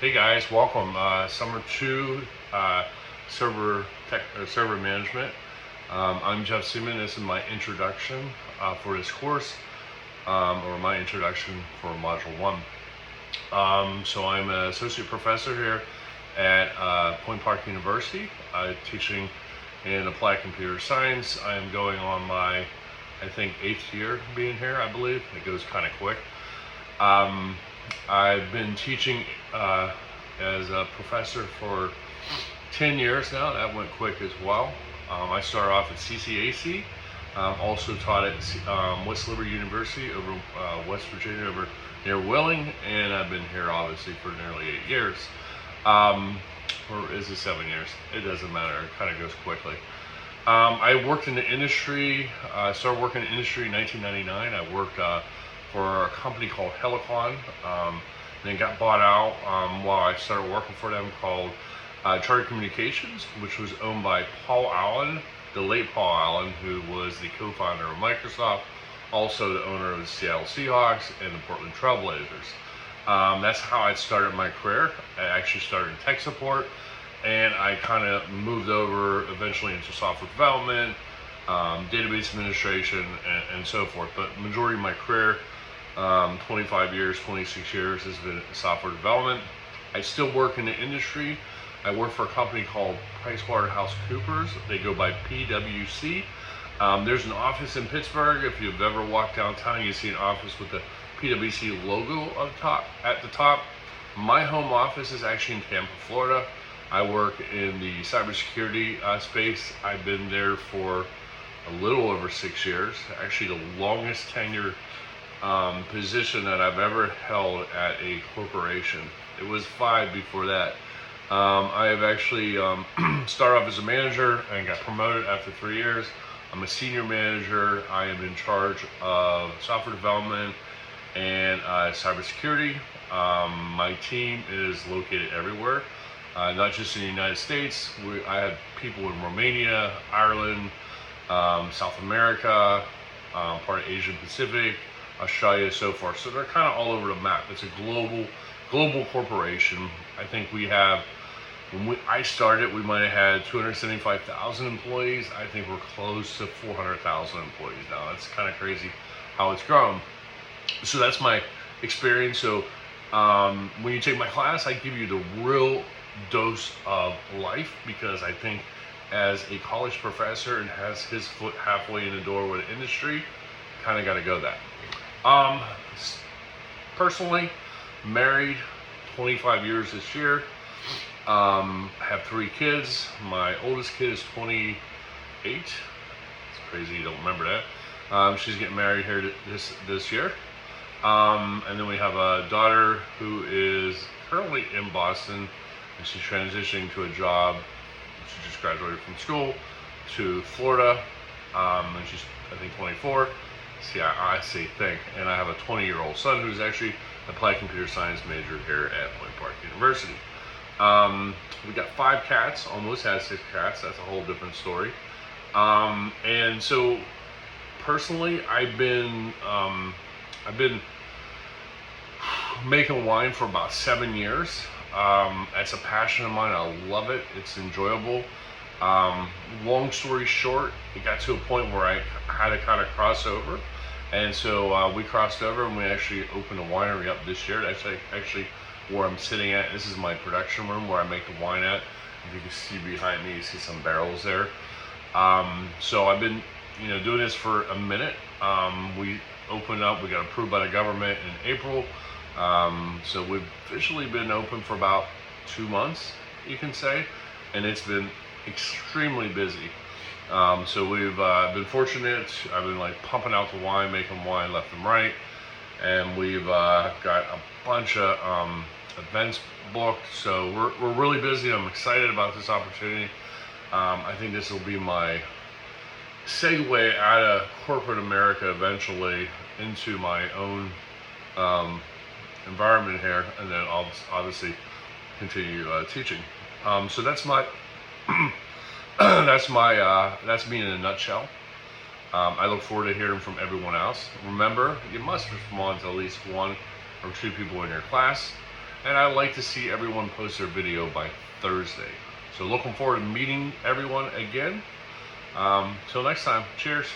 Hey guys, welcome. Summer 2 server management. I'm Jeff Seaman. This is my introduction for this course, or my introduction for Module 1. So I'm an associate professor here at Point Park University, teaching in applied computer science. I am going on my, I think, 8th year being here, I believe. It goes kind of quick. I've been teaching as a professor for 10 years now. That went quick as well. I started off at CCAC, also taught at West Liberty University over West Virginia, over near Wheeling, and I've been here obviously for nearly 8 years. Or is it 7 years? It doesn't matter, it kind of goes quickly. I worked in the industry, started working in the industry in 1999. I worked for a company called Helicon, then got bought out while I started working for them, called Charter Communications, which was owned by Paul Allen, the late Paul Allen, who was the co-founder of Microsoft, also the owner of the Seattle Seahawks and the Portland Trail Blazers. That's how I started my career. I actually started in tech support, and I kind of moved over eventually into software development, database administration, and so forth. But majority of my career, 25 years, 26 years, has been software development. I still work in the industry. I work for a company called PricewaterhouseCoopers. They go by PwC. There's an office in Pittsburgh. If you've ever walked downtown, you see an office with the PwC logo at the top. My home office is actually in Tampa, Florida. I work in the cybersecurity space. I've been there for a little over 6 years. Actually, the longest tenure position that I've ever held at a corporation. It was 5 before that. I have actually started off as a manager and got promoted after 3 years. I'm a senior manager. I am in charge of software development and cybersecurity. My team is located everywhere, not just in the United States. I have people in Romania, Ireland, South America, part of Asia Pacific, Australia, so forth. So they're kind of all over the map. It's a global corporation. I think we have, when I started, we might have had 275,000 employees. I think we're close to 400,000 employees now. That's kind of crazy how it's grown. So that's my experience. So when you take my class, I give you the real dose of life, because I think as a college professor and has his foot halfway in the door with the industry, kind of got to go that. Personally, married, 25 years this year. Have 3 kids. My oldest kid is 28. It's crazy you don't remember that. She's getting married here this year. And then we have a daughter who is currently in Boston, and she's transitioning to a job. She just graduated from school to Florida, and she's, I think, 24. See, I say think. And I have a 20-year-old son who's actually an applied computer science major here at Point Park University. We got 5 cats, almost had 6 cats. That's a whole different story. And so personally, I've been making wine for about 7 years. It's a passion of mine. I love it. It's enjoyable. Long story short, it got to a point where I had to kind of cross over. And so we crossed over, and we actually opened a winery up this year. That's actually where I'm sitting at. This is my production room where I make the wine at. If you can see behind me, you see some barrels there. So I've been, doing this for a minute. We opened up, we got approved by the government in April. So we've officially been open for about 2 months, you can say, and it's been extremely busy. So we've been fortunate. I've been pumping out the wine, making wine left and right, and we've got a bunch of events booked. So we're really busy. I'm excited about this opportunity. I think this will be my segue out of corporate America eventually into my own environment here, and then I'll obviously continue teaching. So that's my that's me in a nutshell. I look forward to hearing from everyone else. Remember, you must respond to at least 1 or 2 people in your class. and I'd like to see everyone post their video by Thursday. So looking forward to meeting everyone again. Till next time, cheers.